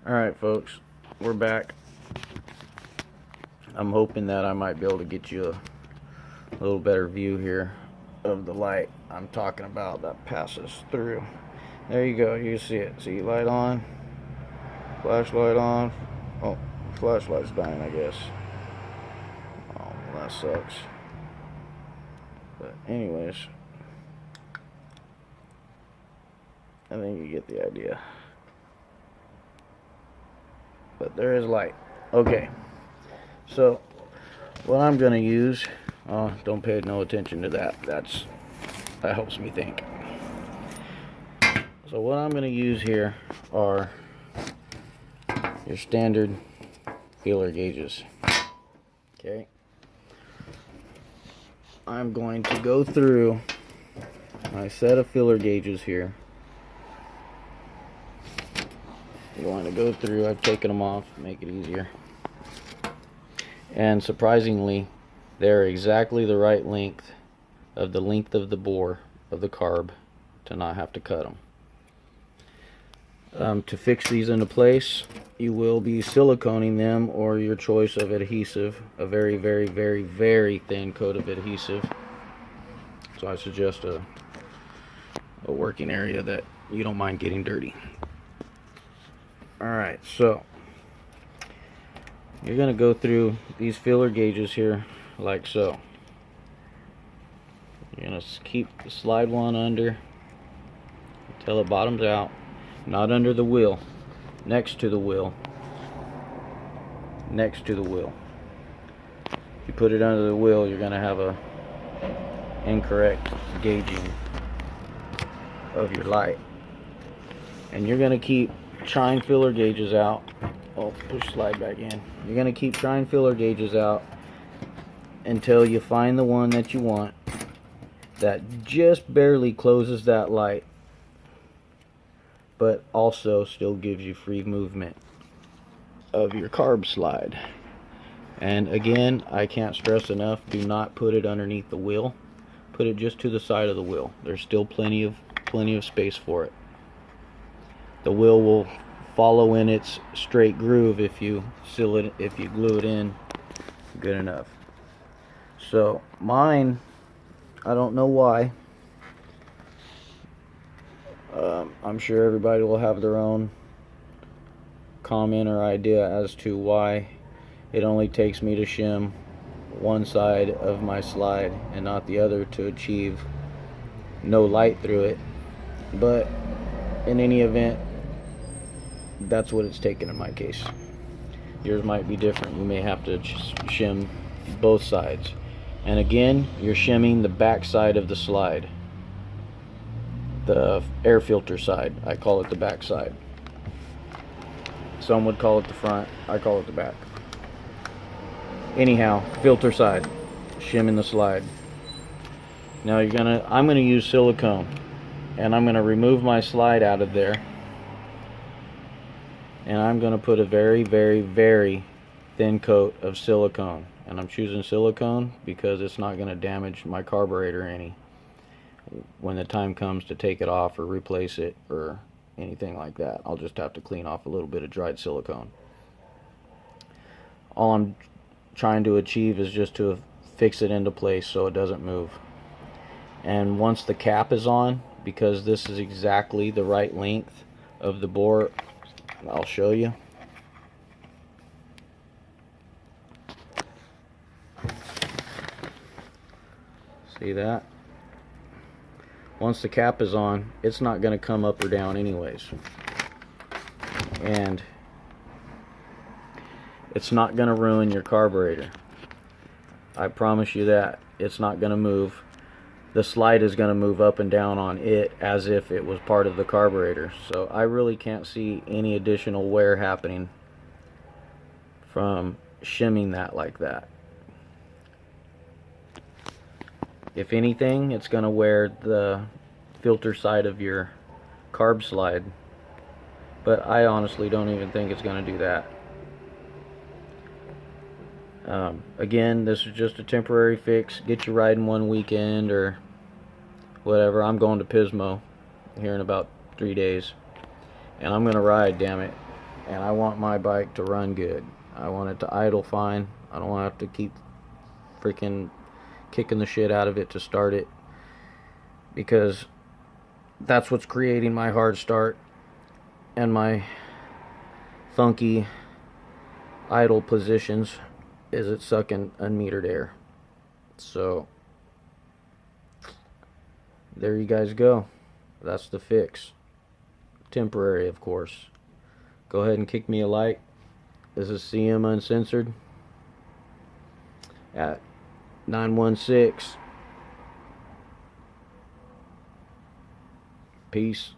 Alright folks, we're back. I'm hoping that I might be able to get you a little better view here of the light I'm talking about that passes through. There you go, you see it. See, light on, flashlight on. Oh, flashlight's dying, I guess. Oh, well, that sucks. But anyways, I think you get the idea. But there is light. Okay, so what I'm going to use, don't pay no attention to that. That helps me think. So what I'm going to use here are your standard feeler gauges. Okay, I'm going to go through my set of feeler gauges here. I'm going to go through, I've taken them off to make it easier. And surprisingly, they're exactly the right length of the bore of the carb to not have to cut them. To fix these into place, you will be siliconing them or your choice of adhesive, a very, very, very, very thin coat of adhesive. So I suggest a working area that you don't mind getting dirty. Alright, so you're going to go through these feeler gauges here like so. You're going to slide one under until it bottoms out, not under the wheel, next to the wheel, next to the wheel. If you put it under the wheel, you're going to have a incorrect gauging of your light. And you're going to keep trying feeler gauges out. Oh, push slide back in. You're going to keep trying feeler gauges out until you find the one that you want that just barely closes that light, but also still gives you free movement of your carb slide. And again, I can't stress enough, do not put it underneath the wheel. Put it just to the side of the wheel. There's still plenty of space for it. The wheel will follow in its straight groove if you glue it in good enough. So mine, I don't know why. I'm sure everybody will have their own comment or idea as to why it only takes me to shim one side of my slide and not the other to achieve no light through it. But in any event, that's what it's taken in my case. Yours might be different. You may have to shim both sides. And again, you're shimming the back side of the slide. The air filter side. I call it the back side. Some would call it the front. I call it the back. Anyhow, filter side. Shimming the slide. Now I'm gonna use silicone. And I'm gonna remove my slide out of there. And I'm going to put a very, very, very thin coat of silicone. And I'm choosing silicone because it's not going to damage my carburetor any when the time comes to take it off or replace it or anything like that. I'll just have to clean off a little bit of dried silicone. All I'm trying to achieve is just to fix it into place so it doesn't move. And once the cap is on, because this is exactly the right length of the bore, I'll show you. See that? Once the cap is on, it's not going to come up or down anyways. And it's not going to ruin your carburetor. I promise you that. It's not going to move. The slide is going to move up and down on it as if it was part of the carburetor. So I really can't see any additional wear happening from shimming that like that. If anything, it's going to wear the filter side of your carb slide. But I honestly don't even think it's going to do that. Again, this is just a temporary fix. Get you riding one weekend or whatever. I'm going to Pismo here in about 3 days, and I'm gonna ride, damn it. and I want my bike to run good. I want it to idle fine. I don't want to have to keep freaking kicking the shit out of it to start it, because that's what's creating my hard start and my funky idle positions, is it sucking unmetered air. So there you guys go. That's the fix. Temporary, of course. Go ahead and kick me a like. This is Cm.Uncensored at 916. Peace.